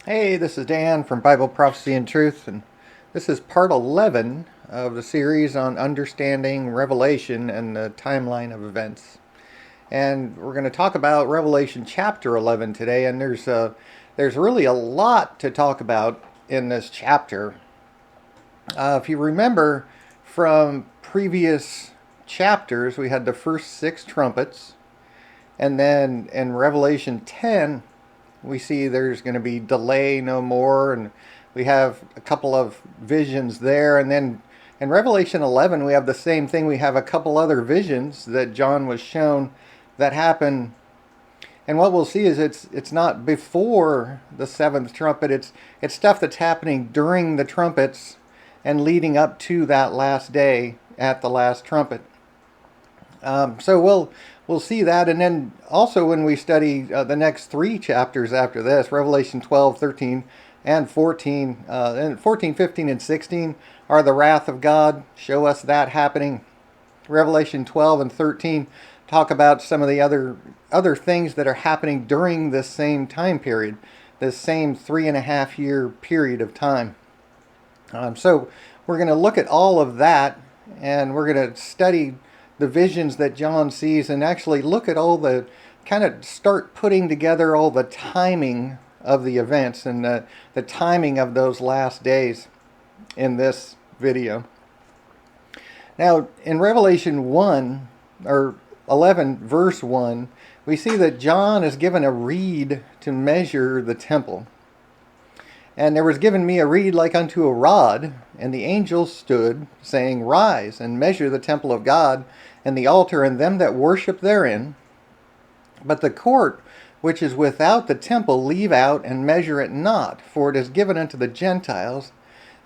Hey, this is Dan from Bible, Prophecy, and Truth, and this is part 11 of the series on understanding Revelation and the timeline of events. And we're going to talk about Revelation chapter 11 today, and there's really a lot to talk about in this chapter. If you remember from previous chapters, we had the first six trumpets, and then in Revelation 10, we see there's going to be delay no more, and we have a couple of visions there. And then in Revelation 11, we have the same thing. We have a couple other visions that John was shown that happen. And what we'll see is it's not before the seventh trumpet. It's stuff that's happening during the trumpets and leading up to that last day at the last trumpet. So we'll see that, and then also when we study the next three chapters after this, Revelation 12, 13, and 14, and 14, 15, and 16 are the wrath of God. Show us that happening. Revelation 12 and 13 talk about some of the other things that are happening during this same time period, this same 3.5 year period of time. So we're going to look at all of that, and we're going to study the visions that John sees and actually look at all the kind of start putting together all the timing of the events and the timing of those last days in this video. Now, in Revelation 1 or 11 verse 1, we see that John is given a reed to measure the temple. And there was given me a reed like unto a rod, and the angel stood, saying, Rise, and measure the temple of God, and the altar, and them that worship therein. But the court which is without the temple leave out, and measure it not, for it is given unto the Gentiles,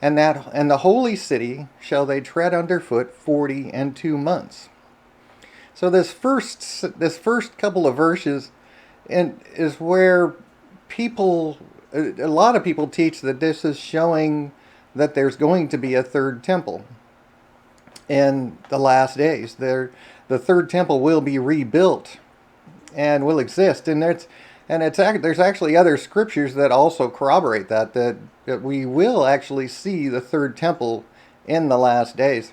and the holy city shall they tread under foot 42 months. So this first couple of verses is where a lot of people teach that this is showing that there's going to be a third temple in the last days. The third temple will be rebuilt and will exist, and there's actually other scriptures that also corroborate that we will actually see the third temple in the last days.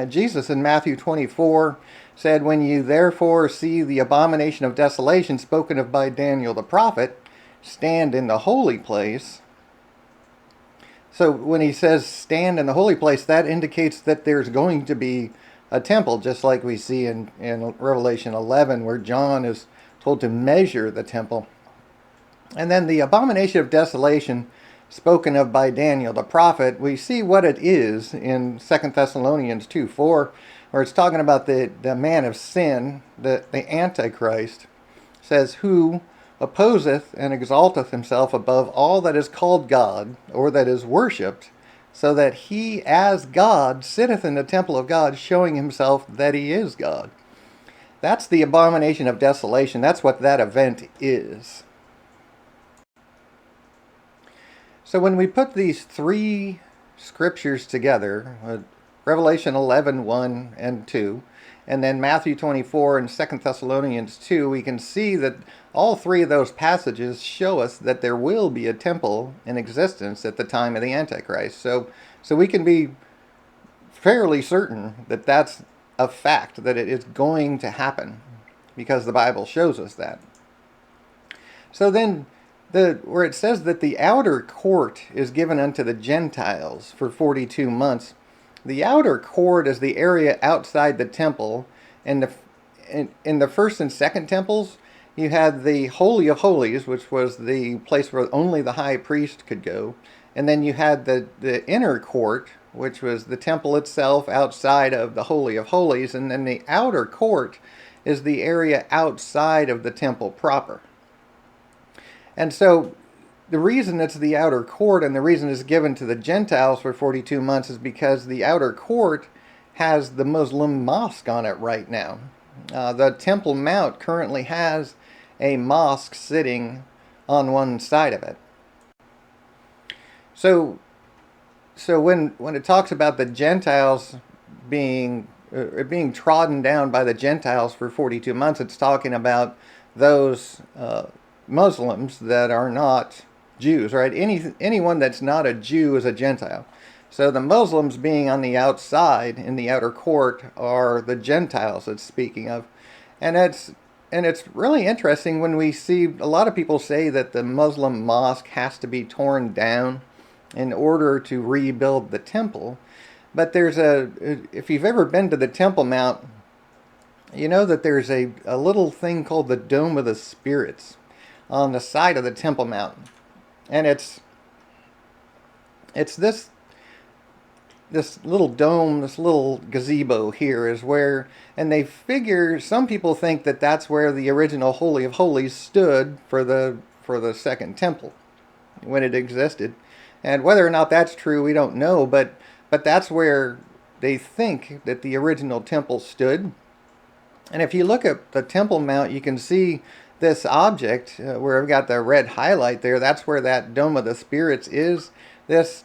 Jesus in Matthew 24 said, When you therefore see the abomination of desolation spoken of by Daniel the prophet stand in the holy place. So when he says stand in the holy place, that indicates that there's going to be a temple, just like we see in Revelation 11, where John is told to measure the temple. And then the abomination of desolation spoken of by Daniel the prophet, we see what it is in 2 Thessalonians 2:4, where it's talking about the man of sin, the Antichrist, says, who opposeth and exalteth himself above all that is called God, or that is worshipped, so that he as God sitteth in the temple of God, showing himself that he is God. That's the abomination of desolation. That's what that event is. So when we put these three scriptures together, Revelation 11, 1 and 2, and then Matthew 24 and 2 Thessalonians 2, we can see that all three of those passages show us that there will be a temple in existence at the time of the Antichrist. So we can be fairly certain that that's a fact, that it is going to happen, because the Bible shows us that. So then, where it says that the outer court is given unto the Gentiles for 42 months, the outer court is the area outside the temple. In the first and second temples, you had the Holy of Holies, which was the place where only the high priest could go. And then you had the inner court, which was the temple itself outside of the Holy of Holies. And then the outer court is the area outside of the temple proper. And so the reason it's the outer court and the reason it's given to the Gentiles for 42 months is because the outer court has the Muslim mosque on it right now. The Temple Mount currently has a mosque sitting on one side of it. So when it talks about the Gentiles being trodden down by the Gentiles for 42 months, it's talking about those Muslims that are not Jews, right? Anyone that's not a Jew is a Gentile. So the Muslims being on the outside in the outer court are the Gentiles it's speaking of. And it's really interesting when we see a lot of people say that the Muslim mosque has to be torn down in order to rebuild the temple. But if you've ever been to the Temple Mount, you know that there's a little thing called the Dome of the Spirits on the side of the Temple Mount. And it's this little dome, this little gazebo here is where, and they figure, some people think that that's where the original Holy of Holies stood for the second temple when it existed. And whether or not that's true, we don't know, but that's where they think that the original temple stood. And if you look at the Temple Mount, you can see this object where I've got the red highlight there. That's where that Dome of the Spirits is. This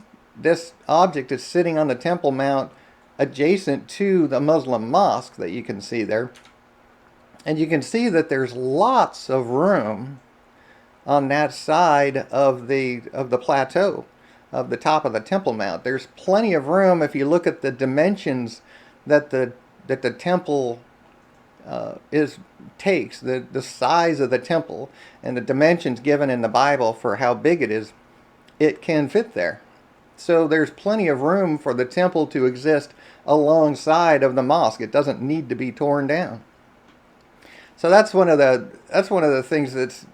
object is sitting on the Temple Mount adjacent to the Muslim mosque that you can see there. And you can see that there's lots of room on that side of the plateau of the top of the Temple Mount. There's plenty of room if you look at the dimensions that the temple takes, the size of the temple and the dimensions given in the Bible for how big it is. It can fit there. So there's plenty of room for the temple to exist alongside of the mosque. It doesn't need to be torn down. So that's one of the things it's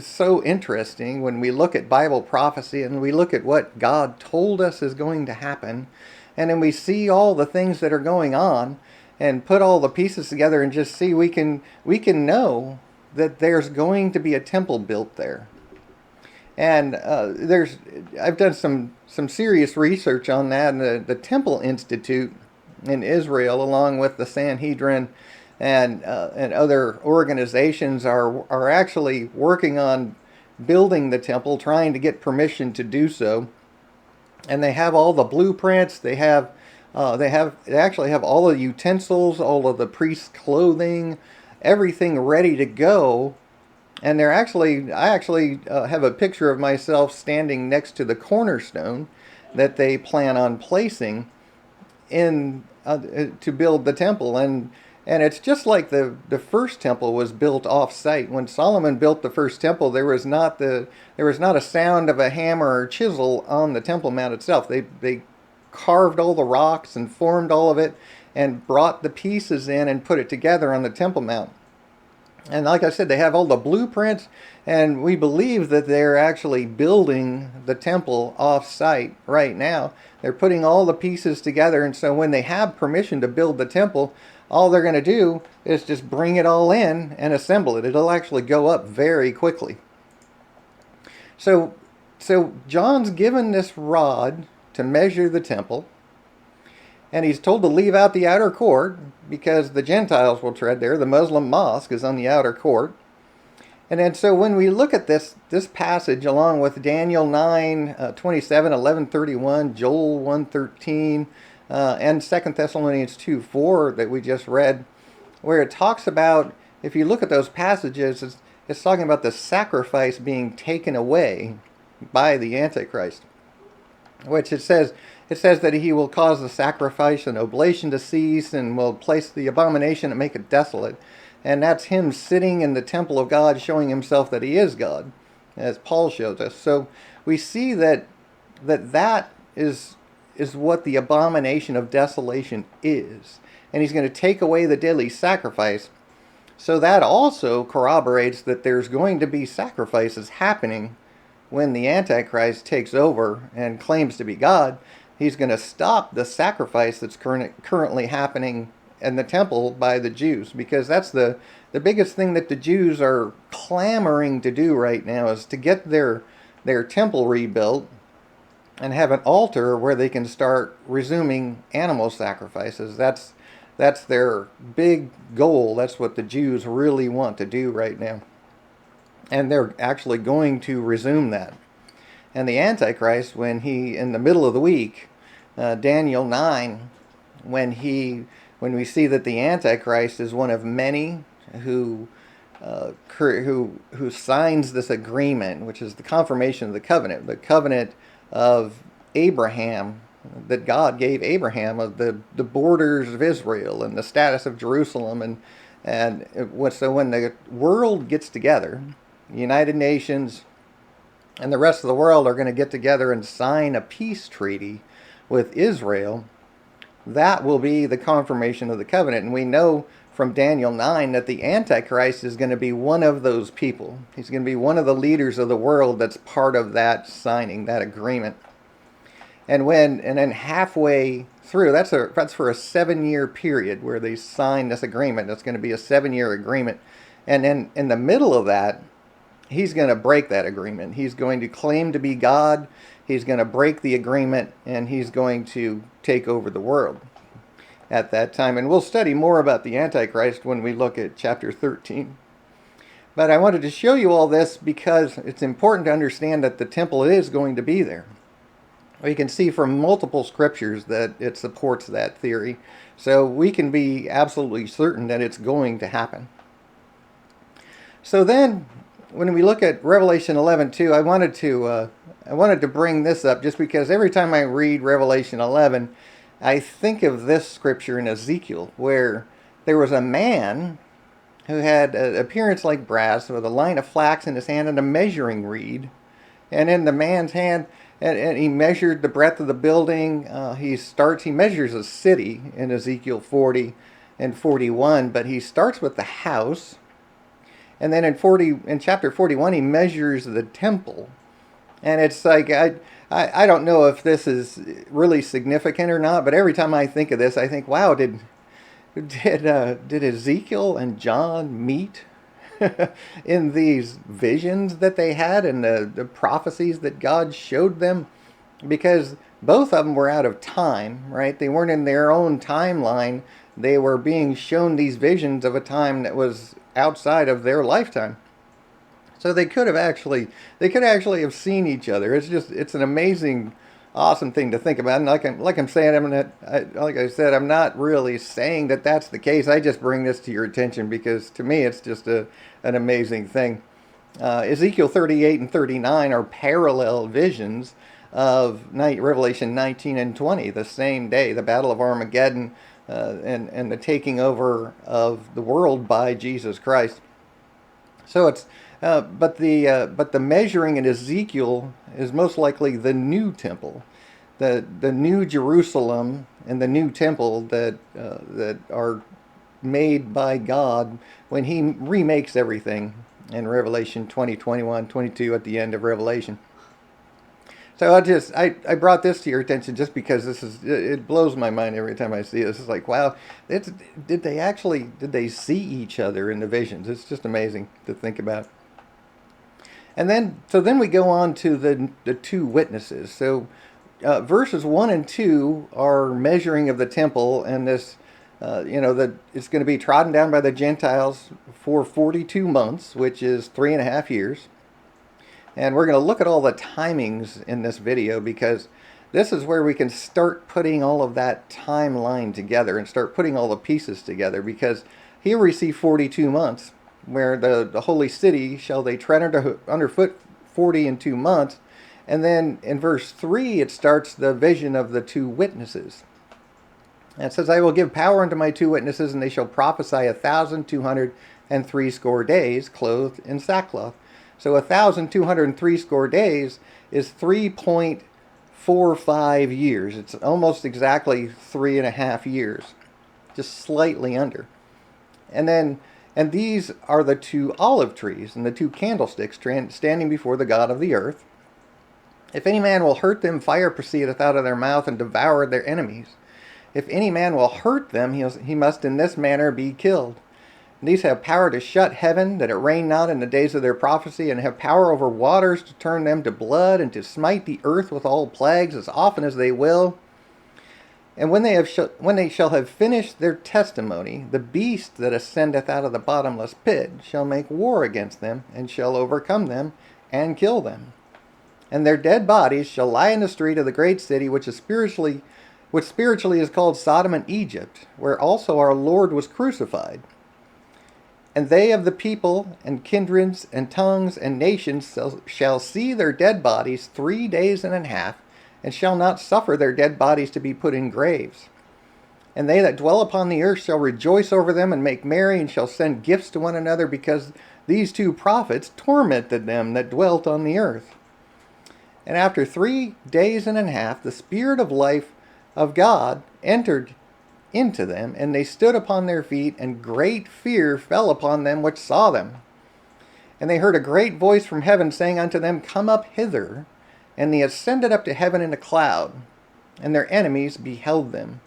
so interesting when we look at Bible prophecy and we look at what God told us is going to happen, and then we see all the things that are going on and put all the pieces together and just see we can know that there's going to be a temple built there. And I've done some serious research on that, and the Temple Institute in Israel, along with the Sanhedrin and other organizations, are actually working on building the temple, trying to get permission to do so. And they have all the blueprints. They actually have all the utensils, all of the priest's clothing, everything ready to go. And I actually have a picture of myself standing next to the cornerstone that they plan on placing in to build the temple. And it's just like the first temple was built off-site. When Solomon built the first temple, there was not a sound of a hammer or chisel on the Temple Mount itself. They carved all the rocks and formed all of it and brought the pieces in and put it together on the Temple Mount. And like I said, they have all the blueprints, and we believe that they're actually building the temple off-site right now. They're putting all the pieces together, and so when they have permission to build the temple, all they're going to do is just bring it all in and assemble it. It'll actually go up very quickly. So John's given this rod to measure the temple, and he's told to leave out the outer court because the Gentiles will tread there. The Muslim mosque is on the outer court. And then so when we look at this passage along with Daniel 9:27, 11:31, Joel 1:13, and 2 Thessalonians 2:4 that we just read, where it talks about, if you look at those passages, it's talking about the sacrifice being taken away by the Antichrist, which it says that he will cause the sacrifice and oblation to cease and will place the abomination and make it desolate. And that's him sitting in the temple of God, showing himself that he is God, as Paul shows us. So we see that is what the abomination of desolation is. And he's going to take away the daily sacrifice. So that also corroborates that there's going to be sacrifices happening when the Antichrist takes over and claims to be God. He's going to stop the sacrifice that's currently happening in the temple by the Jews, because that's the biggest thing that the Jews are clamoring to do right now, is to get their temple rebuilt and have an altar where they can start resuming animal sacrifices. That's their big goal. That's what the Jews really want to do right now. And they're actually going to resume that. And the Antichrist, when he, in the middle of the week, Daniel 9, when we see that the Antichrist is one of many who who signs this agreement, which is the confirmation of the covenant of Abraham, that God gave Abraham, of the borders of Israel and the status of Jerusalem, so when the world gets together, the United Nations and the rest of the world are going to get together and sign a peace treaty with Israel. That will be the confirmation of the covenant. And we know from Daniel 9 that the Antichrist is going to be one of those people. He's going to be one of the leaders of the world that's part of that signing, that agreement. And then halfway through, that's for a 7-year period where they sign this agreement. It's going to be a 7-year agreement. And then in the middle of that, he's going to break that agreement. He's going to claim to be God. He's going to break the agreement, and he's going to take over the world at that time. And we'll study more about the Antichrist when we look at chapter 13. But I wanted to show you all this because it's important to understand that the temple is going to be there. We can see from multiple scriptures that it supports that theory. So we can be absolutely certain that it's going to happen. So then, when we look at Revelation 11:2, I wanted to bring this up just because every time I read Revelation 11, I think of this scripture in Ezekiel, where there was a man who had an appearance like brass with a line of flax in his hand and a measuring reed. And in the man's hand, and he measured the breadth of the building. He measures a city in Ezekiel 40 and 41, but he starts with the house. And then in chapter 41, he measures the temple. And it's like, I don't know if this is really significant or not, but every time I think of this, I think, wow, did Ezekiel and John meet in these visions that they had and the prophecies that God showed them? Because both of them were out of time, right? They weren't in their own timeline. They were being shown these visions of a time that was outside of their lifetime. So they could actually have seen each other. It's an amazing, awesome thing to think about. And like I said, I'm not really saying that that's the case. I just bring this to your attention because to me it's just an amazing thing. Ezekiel 38 and 39 are parallel visions of Revelation 19 and 20, the same day, the Battle of Armageddon, and the taking over of the world by Jesus Christ. So it's but the measuring in Ezekiel is most likely the new temple, the new Jerusalem and the new temple that are made by God when He remakes everything in Revelation 20, 21, 22 at the end of Revelation. So I brought this to your attention just because it blows my mind every time I see this. It's like, wow, did they see each other in the visions? It's just amazing to think about. And then we go on to the two witnesses. So verses 1 and 2 are measuring of the temple, and this that it's going to be trodden down by the Gentiles for 42 months, which is 3.5 years. And we're going to look at all the timings in this video because this is where we can start putting all of that timeline together and start putting all the pieces together, because here we see 42 months where the holy city shall they tread underfoot 42 months. And then in verse 3 it starts the vision of the two witnesses. And it says, I will give power unto my two witnesses, and they shall prophesy 1,260 days, clothed in sackcloth. So 1,260 days is 3.45 years. It's almost exactly 3.5 years, just slightly under. And these are the two olive trees and the two candlesticks standing before the God of the earth. If any man will hurt them, fire proceedeth out of their mouth and devour their enemies. If any man will hurt them, he must in this manner be killed. And these have power to shut heaven, that it rain not in the days of their prophecy, and have power over waters to turn them to blood, and to smite the earth with all plagues as often as they will. And when they shall have finished their testimony, the beast that ascendeth out of the bottomless pit shall make war against them, and shall overcome them, and kill them. And their dead bodies shall lie in the street of the great city, which spiritually is called Sodom and Egypt, where also our Lord was crucified. And they of the people and kindreds and tongues and nations shall see their dead bodies 3 days and a half, and shall not suffer their dead bodies to be put in graves. And they that dwell upon the earth shall rejoice over them and make merry, and shall send gifts to one another, because these two prophets tormented them that dwelt on the earth. And after 3 days and a half, the Spirit of life of God entered into them, and they stood upon their feet, and great fear fell upon them which saw them. And they heard a great voice from heaven saying unto them, Come up hither. And they ascended up to heaven in a cloud, and their enemies beheld them.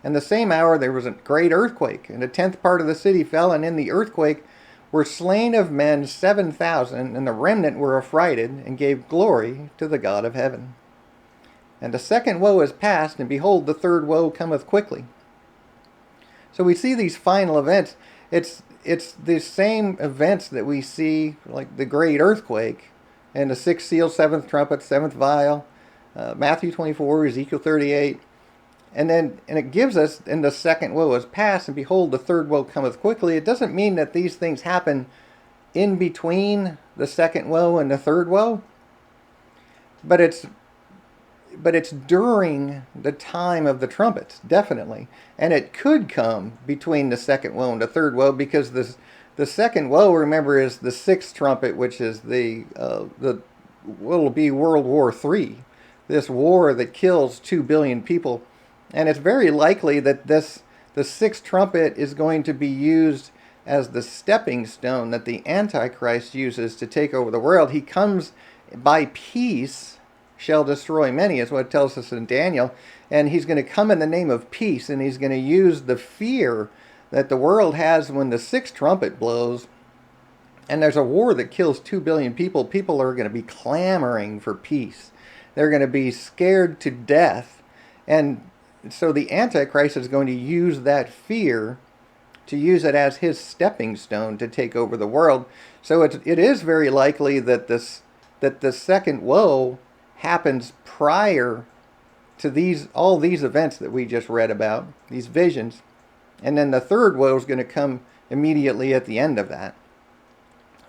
And the same hour there was a great earthquake, and a tenth part of the city fell, and in the earthquake were slain of men 7,000, and the remnant were affrighted, and gave glory to the God of heaven. And the second woe is past, and behold, the third woe cometh quickly. So we see these final events. It's the same events that we see, like the great earthquake, and the sixth seal, seventh trumpet, seventh vial, Matthew 24, Ezekiel 38. And it gives us, and the second woe is past, and behold, the third woe cometh quickly. It doesn't mean that these things happen in between the second woe and the third woe, but it's during the time of the trumpets, definitely. And it could come between the second woe and the third woe, because the second woe, remember, is the sixth trumpet, which is will be World War III, this war that kills 2 billion people. And it's very likely that the sixth trumpet is going to be used as the stepping stone that the Antichrist uses to take over the world. He comes by peace, shall destroy many, is what it tells us in Daniel. And he's going to come in the name of peace, and he's going to use the fear that the world has when the sixth trumpet blows, and there's a war that kills 2 billion people. People are going to be clamoring for peace. They're going to be scared to death. And so the Antichrist is going to use that fear, to use it as his stepping stone to take over the world. So it is very likely that the second woe happens prior to all these events that we just read about, these visions. And then the third woe is going to come immediately at the end of that.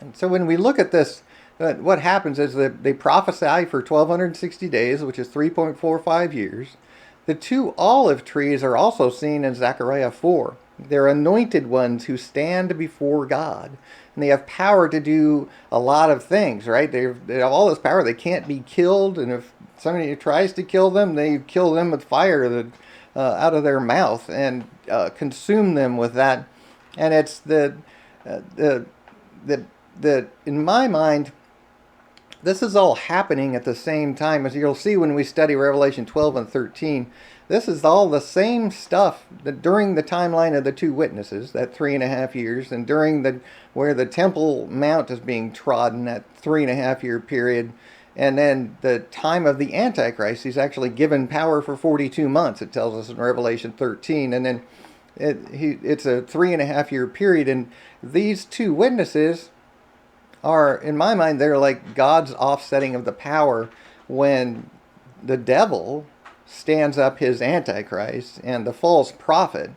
And so when we look at this, what happens is that they prophesy for 1,260 days, which is 3.45 years. The two olive trees are also seen in Zechariah 4. They're anointed ones who stand before God. And they have power to do a lot of things, right? They have all this power. They can't be killed. And if somebody tries to kill them, they kill them with fire out of their mouth and consume them with that. And it's in my mind, this is all happening at the same time. As you'll see when we study Revelation 12 and 13, this is all the same stuff that during the timeline of the two witnesses, that 3.5 years, and during where the Temple Mount is being trodden, that 3.5 year period, and then the time of the Antichrist, he's actually given power for 42 months, it tells us in Revelation 13, and then it's a 3.5 year period, and these two witnesses are, in my mind, they're like God's offsetting of the power when the devil stands up his Antichrist and the false prophet,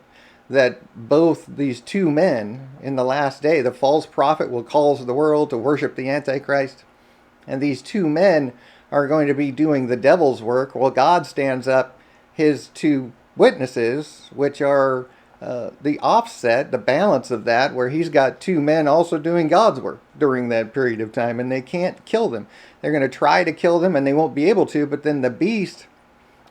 that both these two men in the last day, the false prophet will cause the world to worship the Antichrist, and these two men are going to be doing the devil's work, while God stands up his two witnesses, which are the offset, the balance of that, where he's got two men also doing God's work during that period of time, and they can't kill them. They're going to try to kill them, and they won't be able to, but then the beast,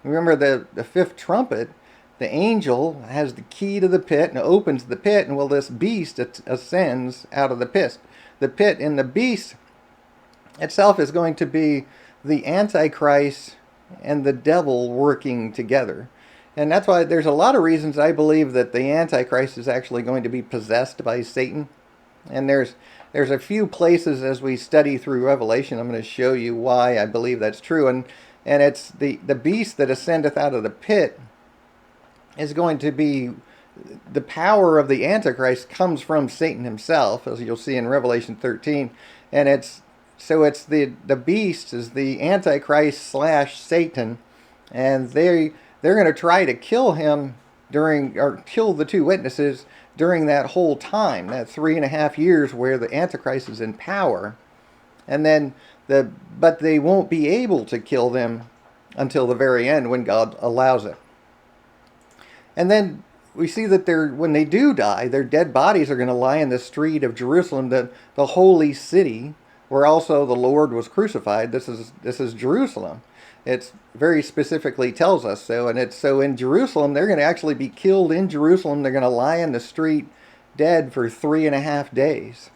remember the fifth trumpet, the angel has the key to the pit and opens the pit, and this beast ascends out of the pit. The pit, and the beast itself is going to be the Antichrist and the devil working together. And that's why there's a lot of reasons I believe that the Antichrist is actually going to be possessed by Satan. And there's a few places as we study through Revelation, I'm going to show you why I believe that's true. And it's the beast that ascendeth out of the pit is going to be, the power of the Antichrist comes from Satan himself, as you'll see in Revelation 13. And it's the beast is the Antichrist / Satan, and they're going to try to kill him kill the two witnesses during that whole time, that 3.5 years where the Antichrist is in power. And then but they won't be able to kill them until the very end when God allows it. And then we see that when they do die, their dead bodies are going to lie in the street of Jerusalem, the holy city, where also the Lord was crucified. This is Jerusalem. It's very specifically tells us so. And it's so in Jerusalem, they're going to actually be killed in Jerusalem. They're going to lie in the street dead for 3.5 days.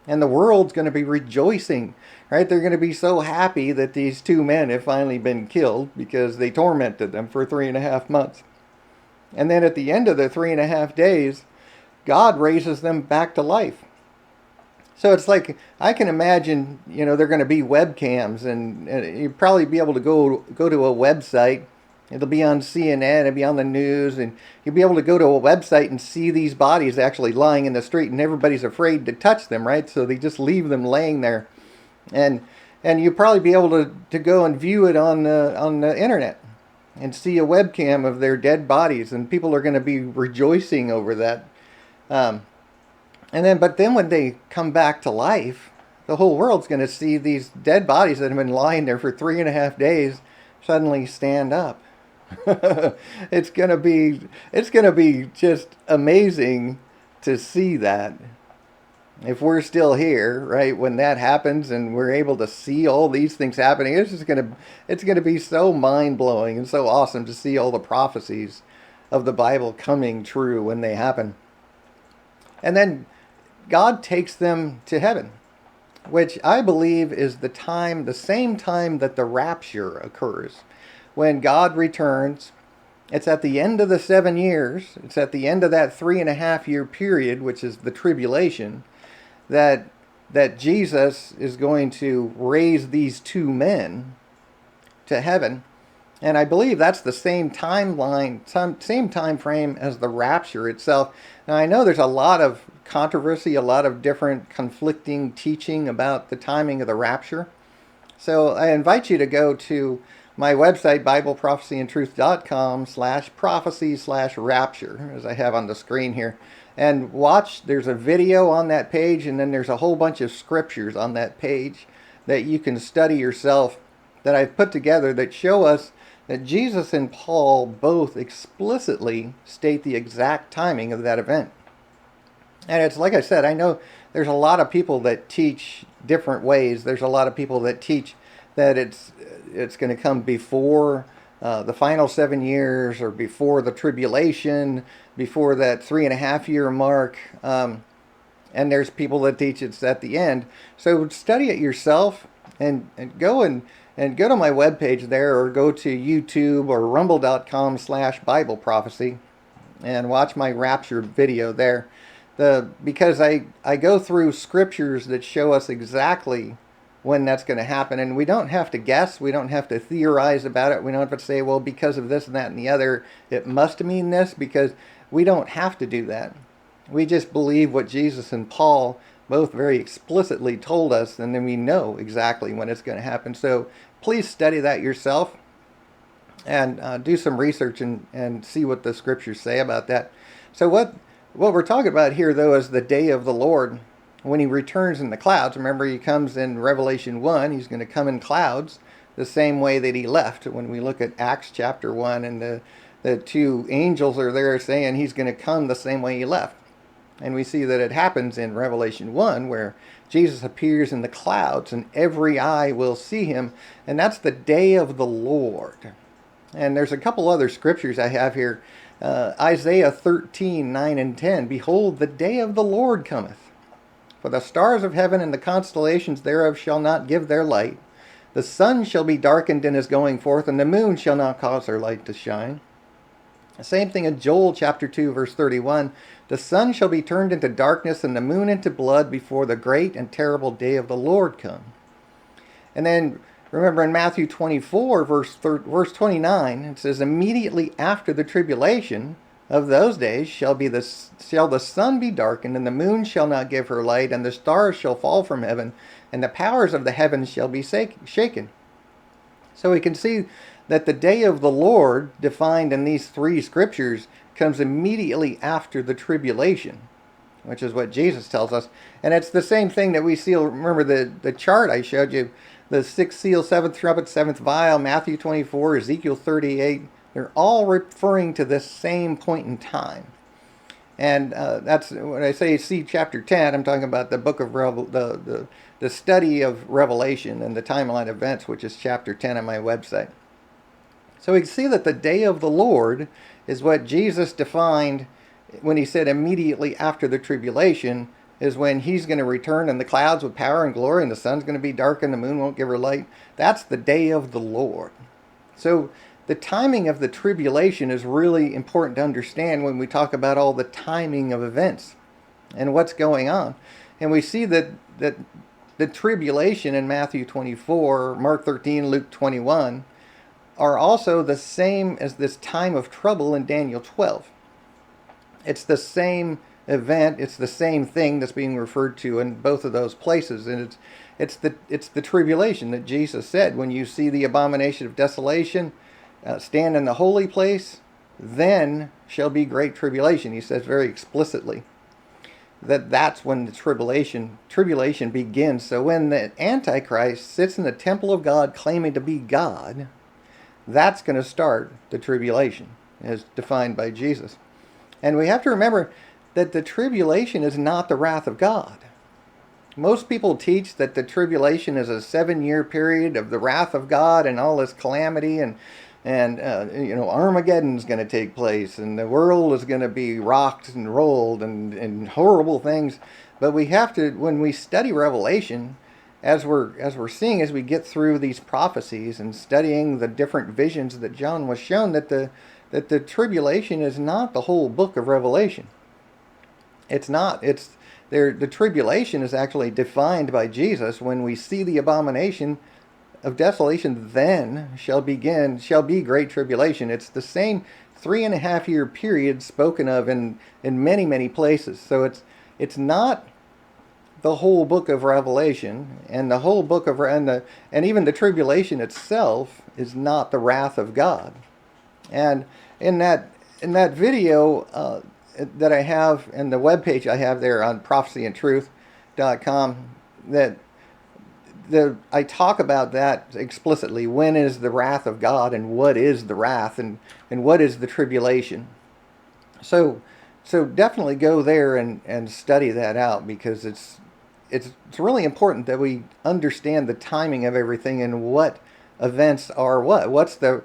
And the world's going to be rejoicing, right? They're going to be so happy that these two men have finally been killed because they tormented them for 3.5 months. And then at the end of the 3.5 days, God raises them back to life. So it's like, I can imagine, they're going to be webcams, and you'll probably be able to go to a website. It'll be on CNN, it'll be on the news, and you'll be able to go to a website and see these bodies actually lying in the street, and everybody's afraid to touch them, right? So they just leave them laying there. And you'll probably be able to go and view it on the internet and see a webcam of their dead bodies, and people are going to be rejoicing over that. But then when they come back to life, the whole world's going to see these dead bodies that have been lying there for 3.5 days suddenly stand up. It's going to be just amazing to see that. If we're still here, right, when that happens and we're able to see all these things happening, it's going to be so mind-blowing and so awesome to see all the prophecies of the Bible coming true when they happen. And then God takes them to heaven, which I believe is the same time that the rapture occurs. When God returns, it's at the end of the 7 years, it's at the end of that 3.5 year period, which is the tribulation, that Jesus is going to raise these two men to heaven. And I believe that's the same timeline, same time frame as the rapture itself. Now I know there's a lot of controversy, a lot of different conflicting teaching about the timing of the rapture. So I invite you to go to my website, BibleProphecyandTruth.com/prophecy/rapture, as I have on the screen here. And watch, there's a video on that page, and then there's a whole bunch of scriptures on that page that you can study yourself that I've put together that show us that Jesus and Paul both explicitly state the exact timing of that event. And it's like I said, I know there's a lot of people that teach different ways. There's a lot of people that teach that it's going to come before the final 7 years, or before the tribulation, before that 3.5 year mark. And there's people that teach it's at the end. So study it yourself, and go to my webpage there, or go to YouTube or rumble.com/BibleProphecy and watch my rapture video there. Because I go through scriptures that show us exactly when that's going to happen, and we don't have to guess, we don't have to theorize about it, we don't have to say, well, because of this and that and the other, it must mean this, because we don't have to do that. We just believe what Jesus and Paul both very explicitly told us, and then we know exactly when it's going to happen. So please study that yourself, and do some research and see what the scriptures say about that. So what we're talking about here, though, is the day of the Lord, when he returns in the clouds. Remember, he comes in Revelation 1, he's going to come in clouds the same way that he left. When we look at Acts chapter 1, and the two angels are there saying he's going to come the same way he left. And we see that it happens in Revelation 1, where Jesus appears in the clouds and every eye will see him. And that's the day of the Lord. And there's a couple other scriptures I have here. Isaiah 13:9 and 10. Behold, the day of the Lord cometh. For the stars of heaven and the constellations thereof shall not give their light. The sun shall be darkened in his going forth, and the moon shall not cause her light to shine. The same thing in Joel chapter 2, verse 31. The sun shall be turned into darkness, and the moon into blood, before the great and terrible day of the Lord come. And then remember in Matthew 24, verse 29, it says, immediately after the tribulation of those days shall the sun be darkened, and the moon shall not give her light, and the stars shall fall from heaven, and the powers of the heavens shall be shaken. So we can see that the day of the Lord, defined in these three scriptures, comes immediately after the tribulation. which is what Jesus tells us. And it's the same thing that we see. Remember the chart I showed you, the sixth seal, seventh trumpet, seventh vial, Matthew 24, Ezekiel 38. They're all referring to this same point in time. And that's when I say see chapter 10, I'm talking about the book of the study of Revelation and the timeline events, which is chapter 10 on my website. So we can see that the day of the Lord is what Jesus defined when he said immediately after the tribulation is when he's going to return in the clouds with power and glory, and the sun's going to be dark and the moon won't give her light. That's the day of the Lord. So the timing of the tribulation is really important to understand when we talk about all the timing of events and what's going on. And we see that the tribulation in Matthew 24, Mark 13, Luke 21 are also the same as this time of trouble in Daniel 12. It's the same event, it's the same thing that's being referred to in both of those places. And it's the tribulation that Jesus said, when you see the abomination of desolation stand in the holy place, then shall be great tribulation. He says very explicitly that's when the tribulation begins. So when the Antichrist sits in the temple of God claiming to be God, that's going to start the tribulation as defined by Jesus. And we have to remember that the tribulation is not the wrath of God. Most people teach that the tribulation is a 7-year period of the wrath of God and all this calamity, and Armageddon's going to take place and the world is going to be rocked and rolled and horrible things. But we have to, when we study Revelation, as we're seeing, as we get through these prophecies and studying the different visions that John was shown, that the tribulation is not the whole book of Revelation. It's not. It's there. The tribulation is actually defined by Jesus. When we see the abomination of desolation, then shall be great tribulation. It's the same 3.5-year period spoken of in many, many places. So it's not the whole book of Revelation, and the whole book of and even the tribulation itself is not the wrath of God. And in that video that I have, and the webpage I have there on prophecyandtruth.com, that I talk about that explicitly. When is the wrath of God, and what is the wrath, and what is the tribulation? So definitely go there and study that out, because it's really important that we understand the timing of everything and what events are what. What's the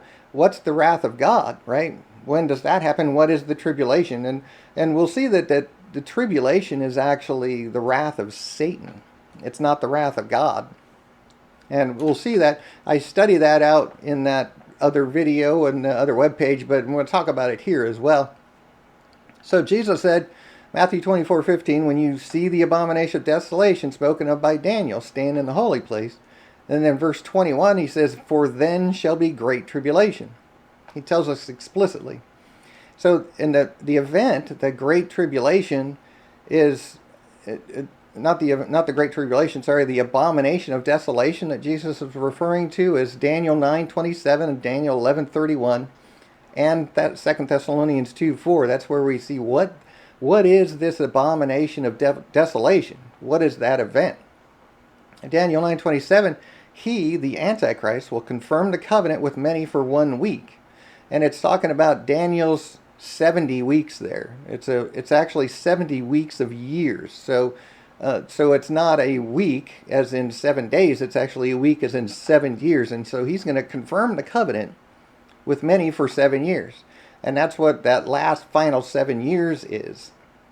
wrath of God, right? When does that happen? What is the tribulation? And we'll see that the tribulation is actually the wrath of Satan. It's not the wrath of God. And we'll see that. I study that out in that other video and the other webpage, but I'm going to talk about it here as well. So Jesus said, Matthew 24:15, when you see the abomination of desolation spoken of by Daniel stand in the holy place. And then verse 21, he says, for then shall be great tribulation. He tells us explicitly. So in the event, the great tribulation is not the great tribulation, sorry, the abomination of desolation that Jesus is referring to is Daniel 9:27 and Daniel 11:31, and that 2 Thessalonians 2:4. That's where we see what is this abomination of desolation? What is that event? In Daniel 9:27, he, the Antichrist, will confirm the covenant with many for 1 week. And it's talking about Daniel's 70 weeks there. It's actually 70 weeks of years. So it's not a week as in 7 days. It's actually a week as in 7 years. And so he's going to confirm the covenant with many for 7 years. And that's what that last final 7 years is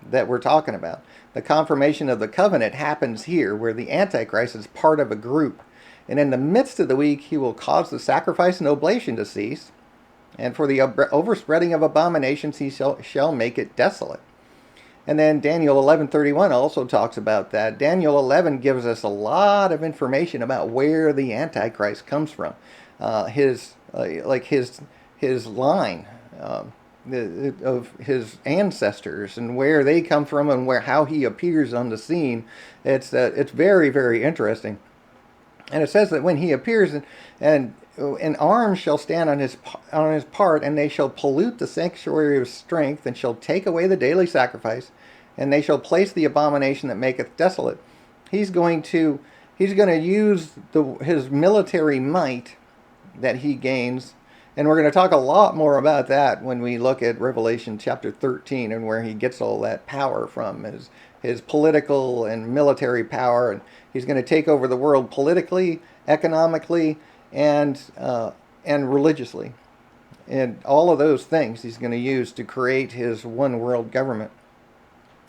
that we're talking about. The confirmation of the covenant happens here, where the Antichrist is part of a group. And in the midst of the week, he will cause the sacrifice and oblation to cease. And for the overspreading of abominations, he shall make it desolate. And then Daniel 11:31 also talks about that. Daniel 11 gives us a lot of information about where the Antichrist comes from. His line of his ancestors and where they come from and how he appears on the scene. It's very, very interesting. And it says that when he appears, and arms shall stand on his part, and they shall pollute the sanctuary of strength, and shall take away the daily sacrifice, and they shall place the abomination that maketh desolate. He's going to use his military might that he gains, and we're going to talk a lot more about that when we look at Revelation chapter 13 and where he gets all that power from, his political and military power, and he's going to take over the world politically, economically, and religiously. And all of those things he's going to use to create his one world government.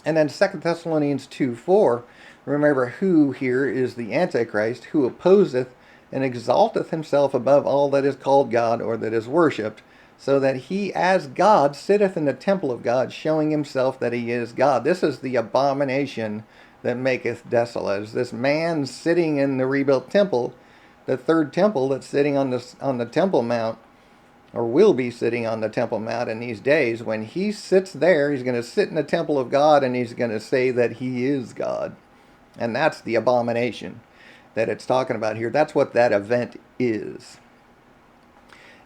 And then 2 Thessalonians 2:4, remember who here is the Antichrist, who opposeth and exalteth himself above all that is called God or that is worshipped, so that he as God sitteth in the temple of God, showing himself that he is God. This is the abomination that maketh desolate. Is this man sitting in the rebuilt temple, the third temple that's sitting on the Temple Mount, or will be sitting on the Temple Mount in these days. When he sits there, he's going to sit in the temple of God, and he's going to say that he is God. And that's the abomination that it's talking about here. That's what that event is.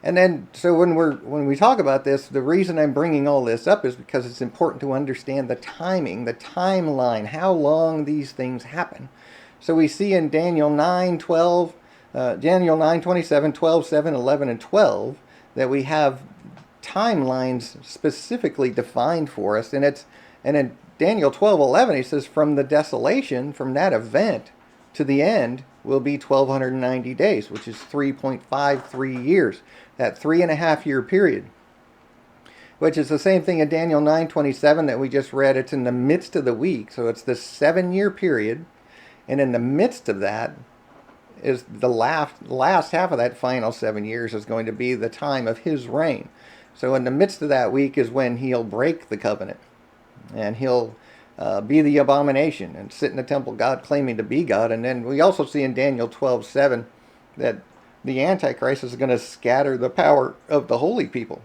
And then, so when we talk about this, the reason I'm bringing all this up is because it's important to understand the timing, the timeline, how long these things happen. So we see in Daniel 9:12, Daniel 9:27, 12:7, 11, and 12, that we have timelines specifically defined for us, and in Daniel 12:11 he says, from the desolation, from that event to the end will be 1290 days, which is 3.53 years, that 3.5 year period, which is the same thing in Daniel 9:27 that we just read. It's in the midst of the week, so it's this 7-year period, and in the midst of that is the last half of that final 7 years is going to be the time of his reign. So in the midst of that week is when he'll break the covenant, and he'll be the abomination and sit in the temple, God claiming to be God. And then we also see in Daniel 12:7 that the Antichrist is going to scatter the power of the holy people,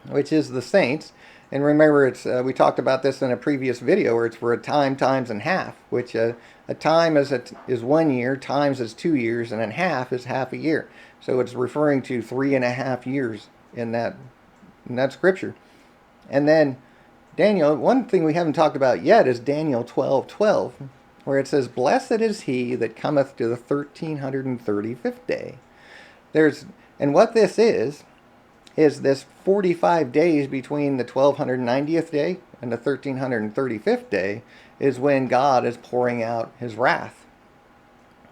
which is the saints. And remember, it's we talked about this in a previous video, where it's for a time, times, and half, which a time is 1 year, times is 2 years, and then half is half a year. So it's referring to 3.5 years in that scripture. And then Daniel, one thing we haven't talked about yet is Daniel 12:12, where it says, blessed is he that cometh to the 1335th day. And what this is this 45 days between the 1290th day and the 1335th day is when God is pouring out his wrath.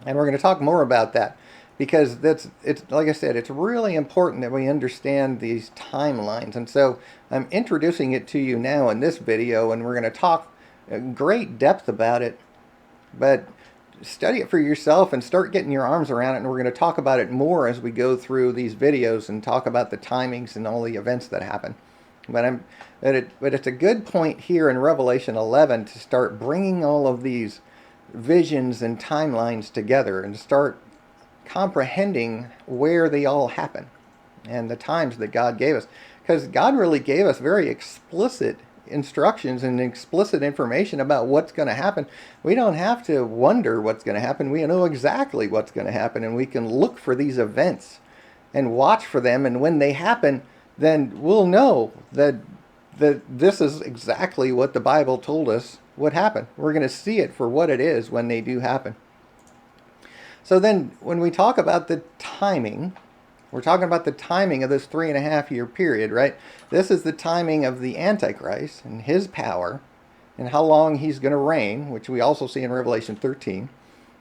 And we're going to talk more about that, because it's like I said, it's really important that we understand these timelines. And so I'm introducing it to you now in this video, and we're going to talk in great depth about it. But study it for yourself and start getting your arms around it, and we're going to talk about it more as we go through these videos and talk about the timings and all the events that happen. But it's a good point here in Revelation 11 to start bringing all of these visions and timelines together and start comprehending where they all happen and the times that God gave us. Because God really gave us very explicit instructions and explicit information about what's going to happen. We don't have to wonder what's going to happen. We know exactly what's going to happen, and we can look for these events and watch for them. And when they happen, then we'll know that this is exactly what the Bible told us would happen. We're going to see it for what it is when they do happen. So then when we talk about the timing, we're talking about the timing of this 3.5 year period, right? This is the timing of the Antichrist and his power and how long he's going to reign, which we also see in Revelation 13.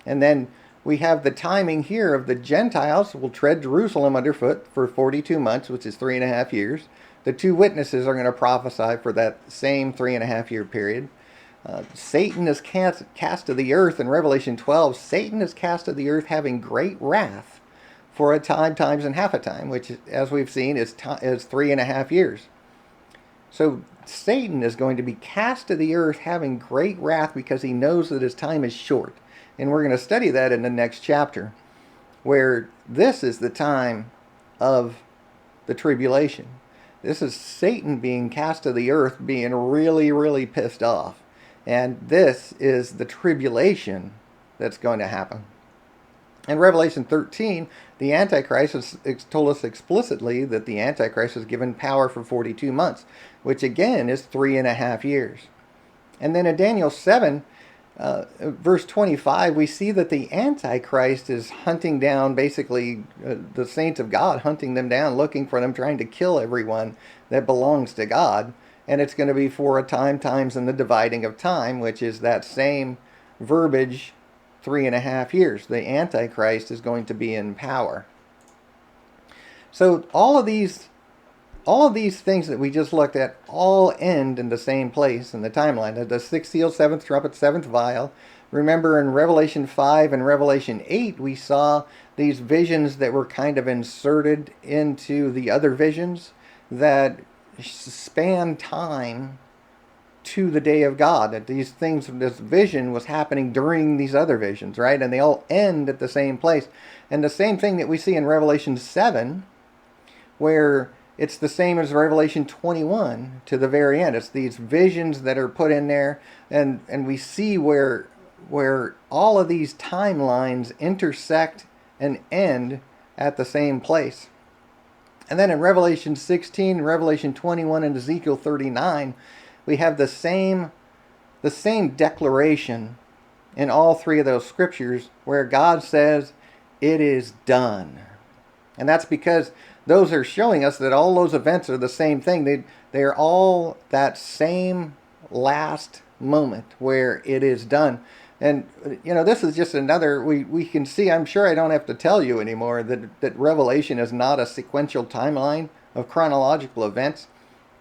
And then we have the timing here of the Gentiles will tread Jerusalem underfoot for 42 months, which is 3.5 years. The two witnesses are going to prophesy for that same 3.5 year period. Satan is cast to the earth in Revelation 12. Satan is cast to the earth having great wrath for a time, times, and half a time, which, as we've seen, is 3.5 years. So Satan is going to be cast to the earth having great wrath because he knows that his time is short. And we're going to study that in the next chapter, where this is the time of the tribulation. This is Satan being cast to the earth, being really, really pissed off. And this is the tribulation that's going to happen. In Revelation 13, the Antichrist has told us explicitly that the Antichrist is given power for 42 months, which again is 3.5 years. And then in Daniel 7, verse 25, we see that the Antichrist is hunting down basically the saints of God, hunting them down, looking for them, trying to kill everyone that belongs to God. And it's going to be for a time, times, and the dividing of time, which is that same verbiage, 3.5 years. The Antichrist is going to be in power. So all of these things that we just looked at all end in the same place in the timeline. The sixth seal, seventh trumpet, seventh vial. Remember in Revelation 5 and Revelation 8, we saw these visions that were kind of inserted into the other visions that span time to the day of God. That these things, this vision was happening during these other visions, right? And they all end at the same place. And the same thing that we see in Revelation 7, where it's the same as Revelation 21 to the very end. It's these visions that are put in there, and we see where all of these timelines intersect and end at the same place. And then in Revelation 16, Revelation 21, and Ezekiel 39, we have the same declaration in all three of those scriptures where God says, "It is done." And that's because those are showing us that all those events are the same thing. They're all that same last moment where it is done. And, this is just another, we can see, I'm sure I don't have to tell you anymore, that Revelation is not a sequential timeline of chronological events.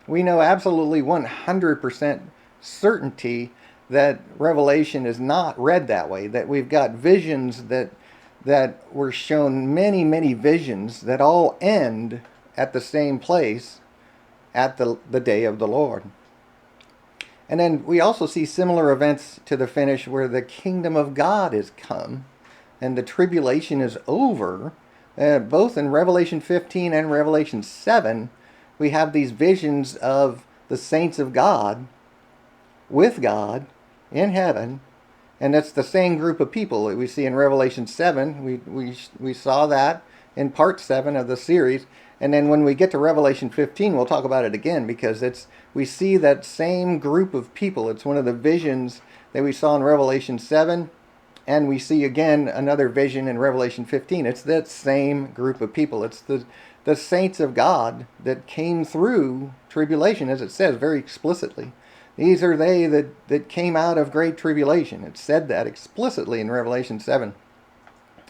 We know absolutely 100% certainty that Revelation is not read that way, that we've got visions that were shown, many, many visions that all end at the same place at the day of the Lord. And then we also see similar events to the finish where the kingdom of God is come and the tribulation is over. Both in Revelation 15 and Revelation 7, we have these visions of the saints of God with God in heaven. And that's the same group of people that we see in Revelation 7. We saw that in part 7 of the series. And then when we get to Revelation 15, we'll talk about it again, because we see that same group of people. It's one of the visions that we saw in Revelation 7, and we see again another vision in Revelation 15. It's that same group of people. It's the saints of God that came through tribulation, as it says very explicitly. These are they that came out of great tribulation. It said that explicitly in Revelation 7.